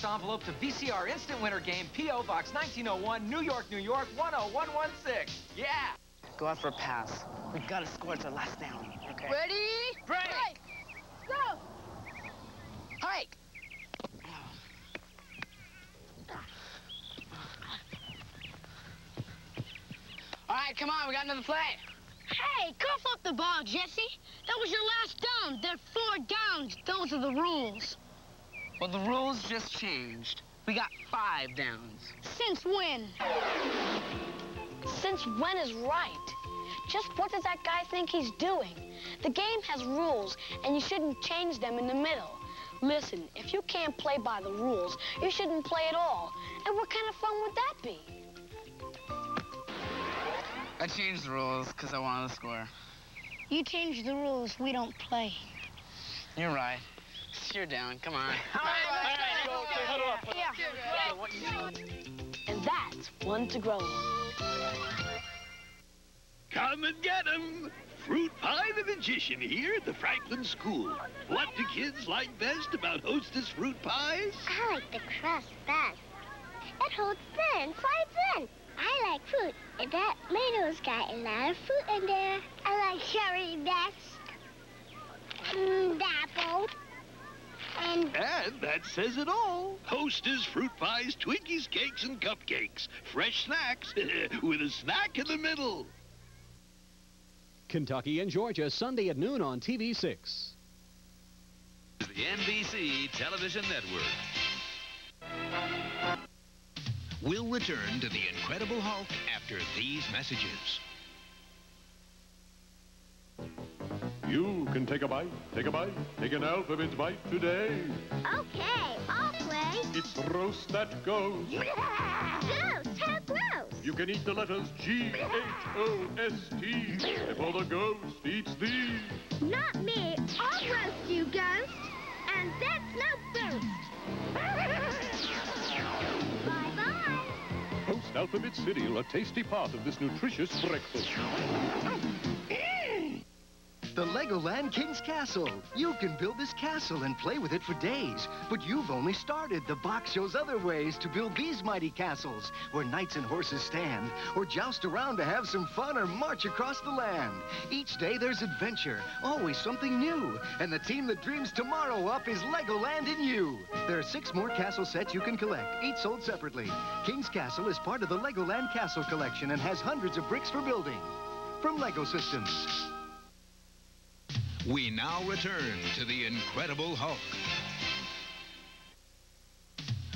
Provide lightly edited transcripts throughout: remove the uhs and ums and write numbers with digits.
Envelope to VCR Instant Winter Game, P.O. Box 1901, New York, New York, 10116. Yeah! Go out for a pass. We gotta score. It's our last down. Okay. Ready? Break! Go! Hike! All right, come on. We got another play. Hey, cough up the ball, Jesse. That was your last down. There are 4 downs. Those are the rules. Well, the rules just changed. We got 5 downs. Since when? Since when is right? Just what does that guy think he's doing? The game has rules, and you shouldn't change them in the middle. Listen, if you can't play by the rules, you shouldn't play at all. And what kind of fun would that be? I changed the rules because I wanted to score. You change the rules, we don't play. You're right. You're down. Come on. And that's one to grow on. Come and get 'em! Fruit Pie the Magician here at the Franklin School. What do kids like best about Hostess fruit pies? I like the crust best. It holds thin, slides in. I like fruit, and that tomato's got a lot of fruit in there. I like cherry best. Apple. And that says it all. Hostess fruit pies, Twinkies, cakes, and cupcakes. Fresh snacks with a snack in the middle. Kentucky and Georgia, Sunday at noon on TV6. The NBC Television Network. We'll return to the Incredible Hulk after these messages. You can take a bite, take an alphabet bite today. Okay, I'll play. It's roast that goes. Gross, how gross. You can eat the letters G-H-O-S-T before the ghost eats thee. Not me. I'll roast you, ghost. And that's no boost. Bye-bye. Post Alphabet Cereal, a tasty part of this nutritious breakfast. The Legoland King's Castle. You can build this castle and play with it for days. But you've only started. The box shows other ways to build these mighty castles, where knights and horses stand, or joust around to have some fun, or march across the land. Each day there's adventure, always something new. And the team that dreams tomorrow up is Legoland in you. There are 6 more castle sets you can collect, each sold separately. King's Castle is part of the Legoland Castle Collection and has hundreds of bricks for building. From Lego Systems. We now return to the Incredible Hulk.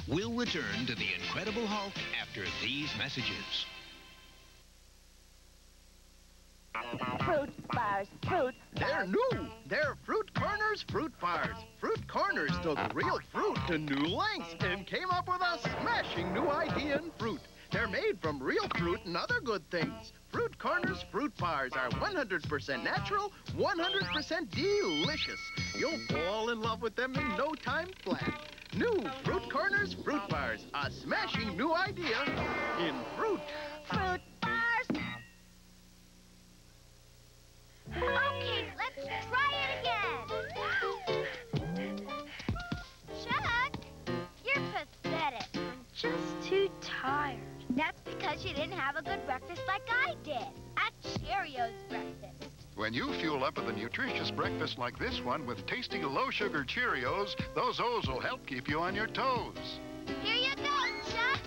We'll return to the Incredible Hulk after these messages. Fruit bars, fruit. They're new. They're Fruit Corners Fruit Bars. Fruit Corners took real fruit to new lengths and came up with a smashing new idea in fruit. They're made from real fruit and other good things. Fruit Corners Fruit Bars are 100% natural, 100% delicious. You'll fall in love with them in no time flat. New Fruit Corners Fruit Bars, a smashing new idea in fruit. Fruit bars. Okay, let's try it again. Chuck, you're pathetic. I'm just too tired. That's because you didn't have a good breakfast like I did. At Cheerios breakfast. When you fuel up with a nutritious breakfast like this one with tasty low-sugar Cheerios, those O's will help keep you on your toes. Here you go, Chuck.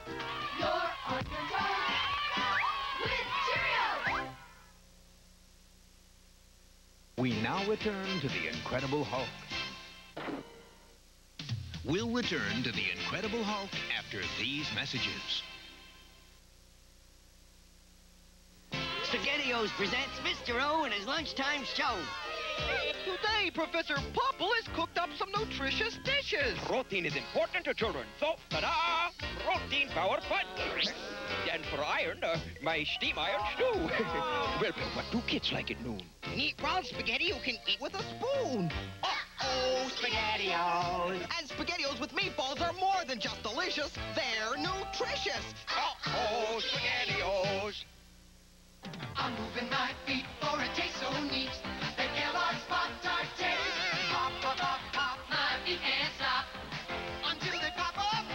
You're on your toes with Cheerios. We now return to the Incredible Hulk. We'll return to the Incredible Hulk after these messages. SpaghettiOs presents Mr. O and his lunchtime show. Today, Professor Popple has cooked up some nutritious dishes. Protein is important to children, so ta-da! Protein power fun. And for iron, my steam iron stew. Well, what do kids like at noon? Meatball spaghetti you can eat with a spoon. Uh-oh, SpaghettiOs. And SpaghettiOs with meatballs are more than just delicious. They're nutritious. Uh-oh, SpaghettiOs. I'm moving my feet for a taste so neat. The Kellogg's Pop-Tart taste. Pop, pop, pop, pop, my feet can't stop. Until they pop off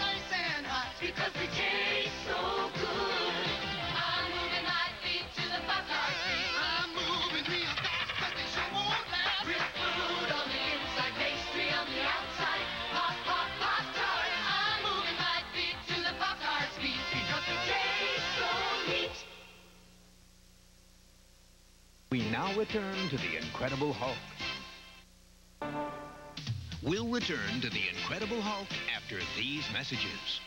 return to the Incredible Hulk. We'll return to the Incredible Hulk after these messages.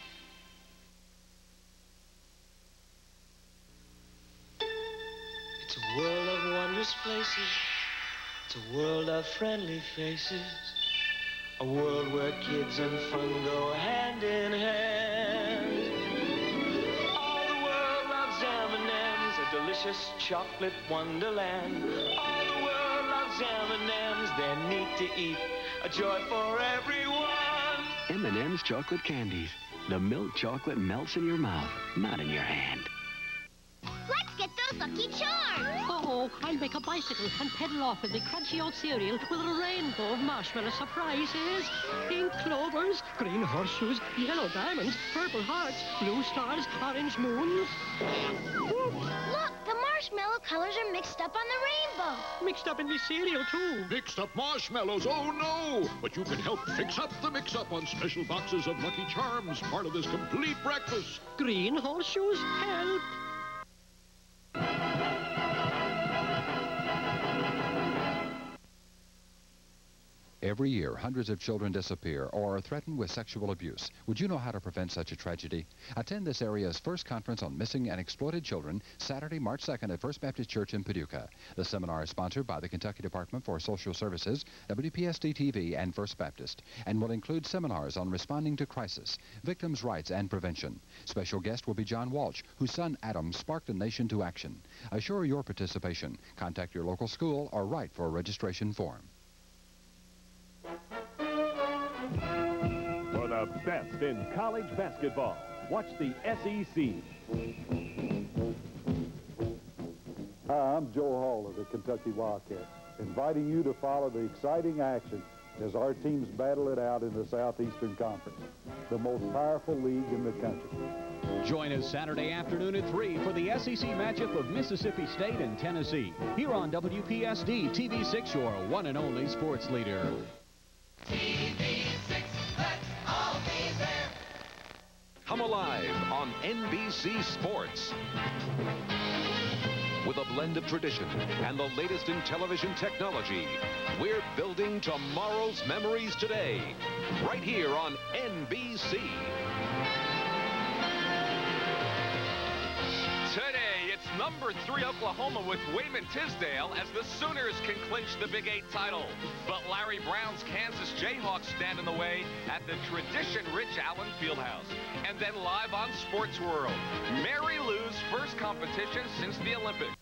It's a world of wondrous places. It's a world of friendly faces. A world where kids and fun go hand in hand. All the world loves M&M's, a delicious chocolate wonderland. All the world loves M&M's, they're neat to eat, a joy for everyone. M&M's chocolate candies. The milk chocolate melts in your mouth, not in your hand. Let's get those Lucky Charms. Oh, I'll make a bicycle and pedal off with the crunchy old cereal with a rainbow of marshmallow surprises. Pink clovers, green horseshoes, yellow diamonds, purple hearts, blue stars, orange moons. Look, the marshmallow colors are mixed up on the rainbow. Mixed up in the cereal, too. Mixed up marshmallows, oh no! But you can help fix up the mix-up on special boxes of Lucky Charms, part of this complete breakfast. Green horseshoes, help. Every year, hundreds of children disappear or are threatened with sexual abuse. Would you know how to prevent such a tragedy? Attend this area's first conference on missing and exploited children, Saturday, March 2nd at First Baptist Church in Paducah. The seminar is sponsored by the Kentucky Department for Social Services, WPSD TV, and First Baptist, and will include seminars on responding to crisis, victims' rights, and prevention. Special guest will be John Walsh, whose son Adam sparked a nation to action. Assure your participation. Contact your local school or write for a registration form. For the best in college basketball, watch the SEC. Hi, I'm Joe Hall of the Kentucky Wildcats, inviting you to follow the exciting action as our teams battle it out in the Southeastern Conference, the most powerful league in the country. Join us Saturday afternoon at 3 for the SEC matchup of Mississippi State and Tennessee, here on WPSD TV6, your one and only sports leader. TV6, let's all be there. Come alive on NBC Sports. With a blend of tradition and the latest in television technology, we're building tomorrow's memories today, right here on NBC. Today, it's number 3 Oklahoma with Wayman Tisdale as the Sooners can clinch the Big 8 title. But Larry Brown's Kansas Jayhawks stand in the way at the tradition-rich Allen Fieldhouse. And then live on Sports World, Mary Lou's first competition since the Olympics.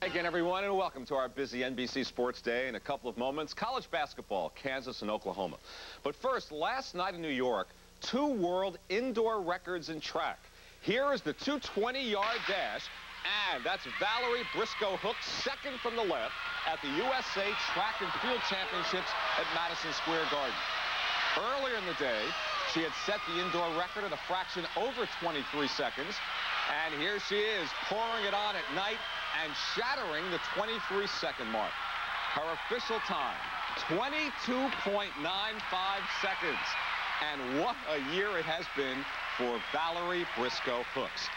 Again, everyone, and welcome to our busy NBC Sports Day. In a couple of moments, college basketball, Kansas and Oklahoma. But first, last night in New York, 2 world indoor records in track. Here is the 220-yard dash, and that's Valerie Briscoe Hooks, second from the left at the USA Track and Field Championships at Madison Square Garden. Earlier in the day, she had set the indoor record at a fraction over 23 seconds, and here she is pouring it on at night and shattering the 23-second mark. Her official time, 22.95 seconds. And what a year it has been for Valerie Briscoe Hooks.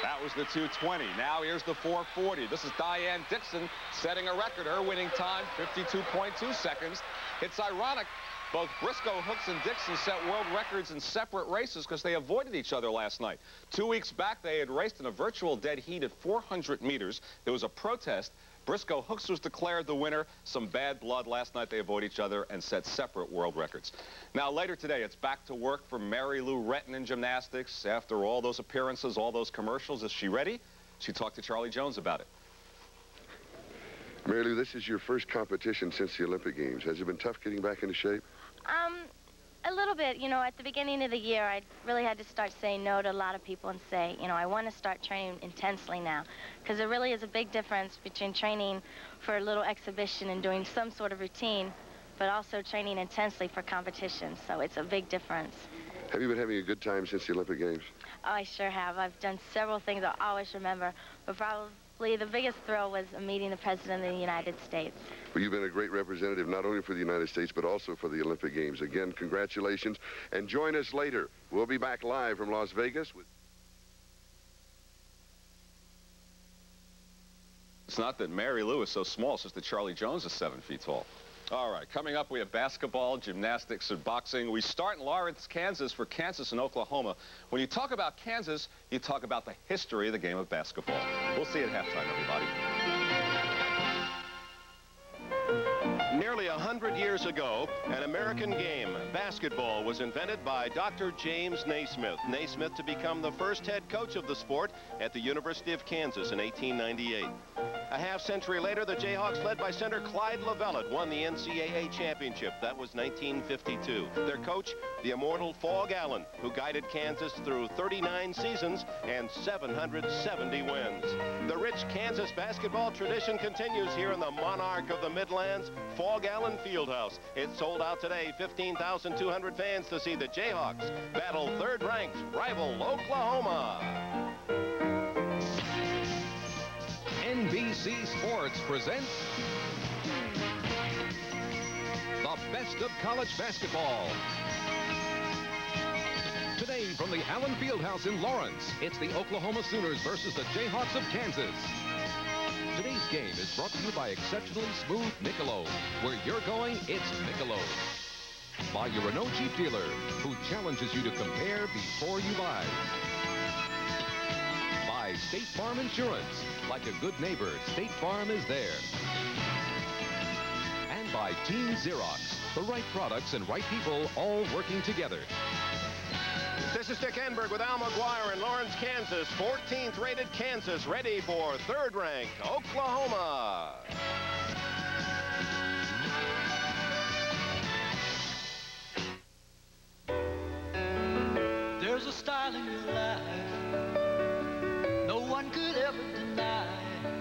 That was the 220. Now here's the 440. This is Diane Dixon setting a record. Her winning time, 52.2 seconds. It's ironic. Both Briscoe Hooks and Dixon set world records in separate races because they avoided each other last night. 2 weeks back, they had raced in a virtual dead heat at 400 meters. There was a protest. Briscoe Hooks was declared the winner. Some bad blood. Last night, they avoided each other and set separate world records. Now, later today, it's back to work for Mary Lou Retton in gymnastics. After all those appearances, all those commercials, is she ready? She talked to Charlie Jones about it. Mary Lou, this is your first competition since the Olympic Games. Has it been tough getting back into shape? A little bit. You know, at the beginning of the year, I really had to start saying no to a lot of people and say, you know, I want to start training intensely now. Because there really is a big difference between training for a little exhibition and doing some sort of routine, but also training intensely for competition. So it's a big difference. Have you been having a good time since the Olympic Games? Oh, I sure have. I've done several things I'll always remember, but honestly, the biggest thrill was meeting the President of the United States. Well, you've been a great representative, not only for the United States, but also for the Olympic Games. Again, congratulations, and join us later. We'll be back live from Las Vegas with... It's not that Mary Lou is so small, it's just that Charlie Jones is 7 feet tall. All right, coming up, we have basketball, gymnastics, and boxing. We start in Lawrence, Kansas for Kansas and Oklahoma. When you talk about Kansas, you talk about the history of the game of basketball. We'll see you at halftime, everybody. Nearly 100 years ago, an American game, basketball, was invented by Dr. James Naismith. Naismith to become the first head coach of the sport at the University of Kansas in 1898. A half-century later, the Jayhawks, led by center Clyde Lovellette, won the NCAA championship. That was 1952. Their coach, the immortal Fog Allen, who guided Kansas through 39 seasons and 770 wins. The rich Kansas basketball tradition continues here in the monarch of the Midlands, Fog Allen Fieldhouse. It's sold out today. 15,200 fans to see the Jayhawks battle third-ranked rival Oklahoma. NBC Sports presents the best of college basketball. Today from the Allen Fieldhouse in Lawrence, it's the Oklahoma Sooners versus the Jayhawks of Kansas. Today's game is brought to you by exceptionally smooth Michelob. Where you're going, it's Michelob. By your Renault Jeep dealer, who challenges you to compare before you buy. By State Farm Insurance. Like a good neighbor, State Farm is there. And by Team Xerox. The right products and right people all working together. This is Dick Enberg with Al McGuire in Lawrence, Kansas. 14th rated Kansas, ready for third-ranked Oklahoma. There's a style in your life no one could ever deny.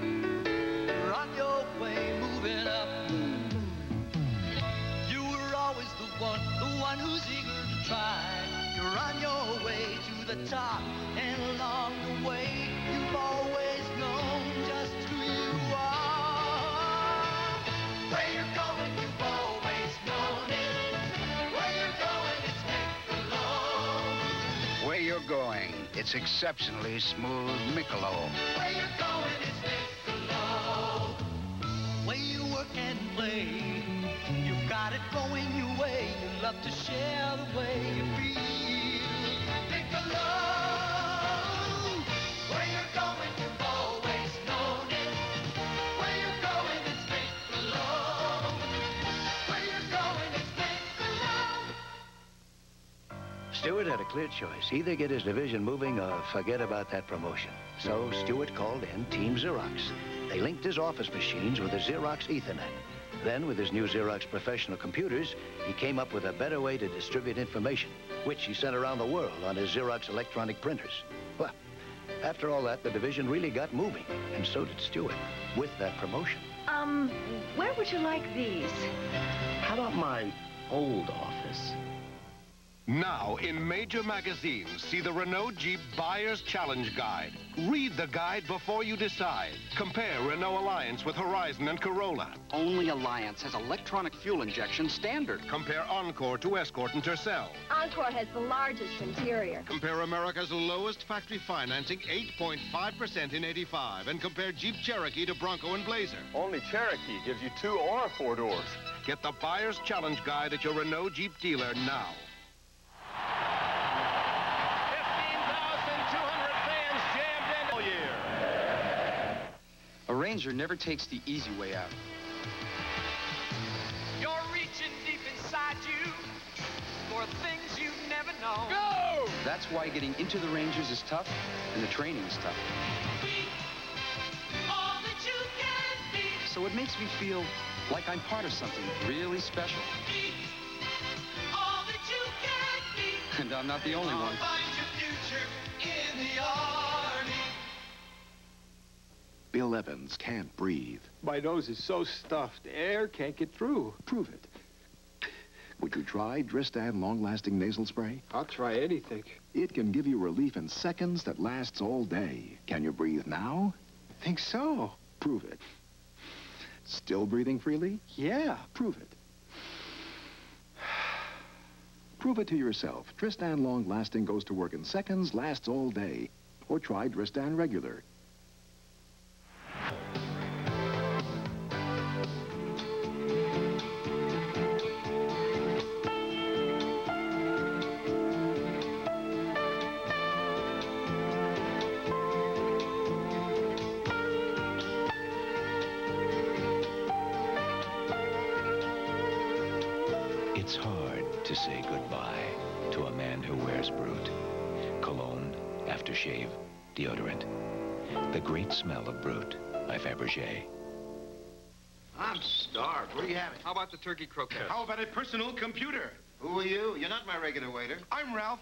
You're on your way, moving up. You were always the one who's eager to try. You're on your way to the top, and along the way, you've always known just who you are. Where you're going, you've always known it. Where you're going, it's Michelob. Where you're going, it's exceptionally smooth Michelob. Where you're going, it's Michelob. Way you work and play, you've got it going your way. You love to share the way you feel. Michelob. Where you're going, you've always known it. Where you're going, it's Michelob. Where you're going, it's Michelob. Stewart had a clear choice. Either get his division moving or forget about that promotion. So Stewart called in Team Xerox. They linked his office machines with a Xerox Ethernet. Then, with his new Xerox professional computers, he came up with a better way to distribute information, which he sent around the world on his Xerox electronic printers. Well, after all that, the division really got moving, and so did Stewart, with that promotion. Where would you like these? How about my old office? Now, in major magazines, see the Renault Jeep Buyer's Challenge Guide. Read the guide before you decide. Compare Renault Alliance with Horizon and Corolla. Only Alliance has electronic fuel injection standard. Compare Encore to Escort and Tercel. Encore has the largest interior. Compare America's lowest factory financing, 8.5% in 85. And compare Jeep Cherokee to Bronco and Blazer. Only Cherokee gives you 2 or 4 doors. Get the Buyer's Challenge Guide at your Renault Jeep dealer now. 15,200 fans jammed in all year. A Ranger never takes the easy way out. You're reaching deep inside you for things you've never known. Go! That's why getting into the Rangers is tough, and the training is tough. Be all that you can be. So it makes me feel like I'm part of something really special. Be all that you can be. And I'm not the only one. Find your future in the Army. Bill Evans can't breathe. My nose is so stuffed, air can't get through. Prove it. Would you try Dristan long-lasting nasal spray? I'll try anything. It can give you relief in seconds that lasts all day. Can you breathe now? Think so? Prove it. Still breathing freely? Yeah. Prove it. Prove it to yourself. Tristan Long Lasting goes to work in seconds, lasts all day. Or try Tristan Regular. It's hard to say goodbye to a man who wears Brut. Cologne, aftershave, deodorant. The great smell of Brut by Fabergé. I'm starved. What are you having? How about the turkey croquettes? How about a personal computer? Who are you? You're not my regular waiter. I'm Ralph.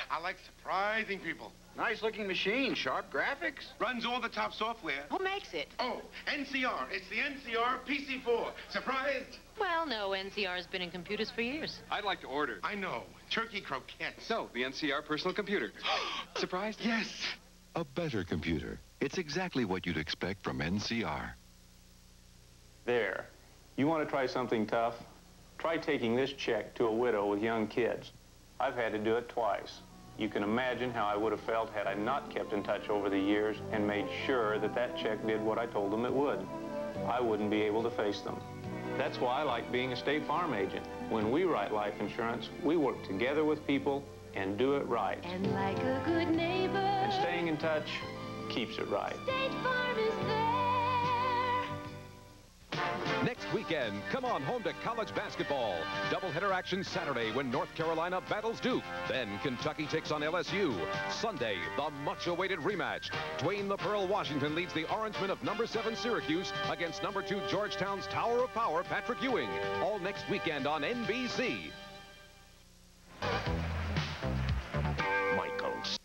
I like surprising people. Nice-looking machine. Sharp graphics. Runs all the top software. Who makes it? Oh, NCR. It's the NCR PC4. Surprised? Well, no, NCR's been in computers for years. I'd like to order. I know. Turkey croquettes. So, the NCR personal computer. Surprised? Yes. A better computer. It's exactly what you'd expect from NCR. There. You want to try something tough? Try taking this check to a widow with young kids. I've had to do it twice. You can imagine how I would have felt had I not kept in touch over the years and made sure that that check did what I told them it would. I wouldn't be able to face them. That's why I like being a State Farm agent. When we write life insurance, we work together with people and do it right. And like a good neighbor, And staying in touch keeps it right. State Farm is there. Next weekend, come on home to college basketball. Doubleheader action Saturday when North Carolina battles Duke. Then Kentucky takes on LSU. Sunday, the much-awaited rematch. Dwayne the Pearl Washington leads the Orangemen of number 7 Syracuse against number 2 Georgetown's Tower of Power, Patrick Ewing. All next weekend on NBC. Michaels.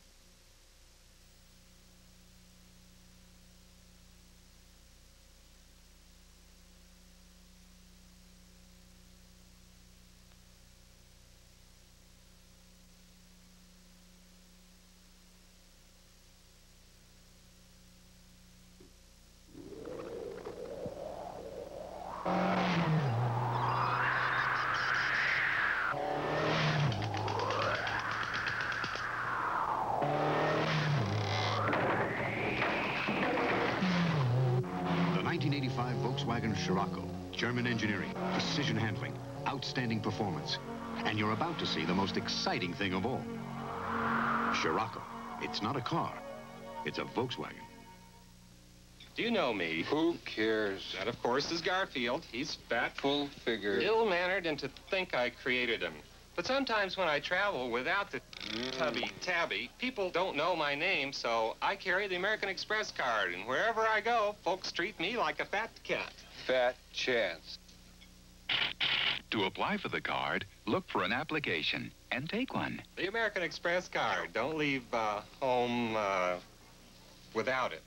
The 1985 Volkswagen Scirocco. German engineering, precision handling, outstanding performance. And you're about to see the most exciting thing of all. Scirocco. It's not a car. It's a Volkswagen. Do you know me? Who cares? That, of course, is Garfield. He's fat, Full-figured. ill-mannered, and to think I created him. But sometimes when I travel without the tabby, people don't know my name, so I carry the American Express card, and wherever I go, folks treat me like a fat cat. Fat chance. To apply for the card, look for an application and take one. The American Express card. Don't leave home without it.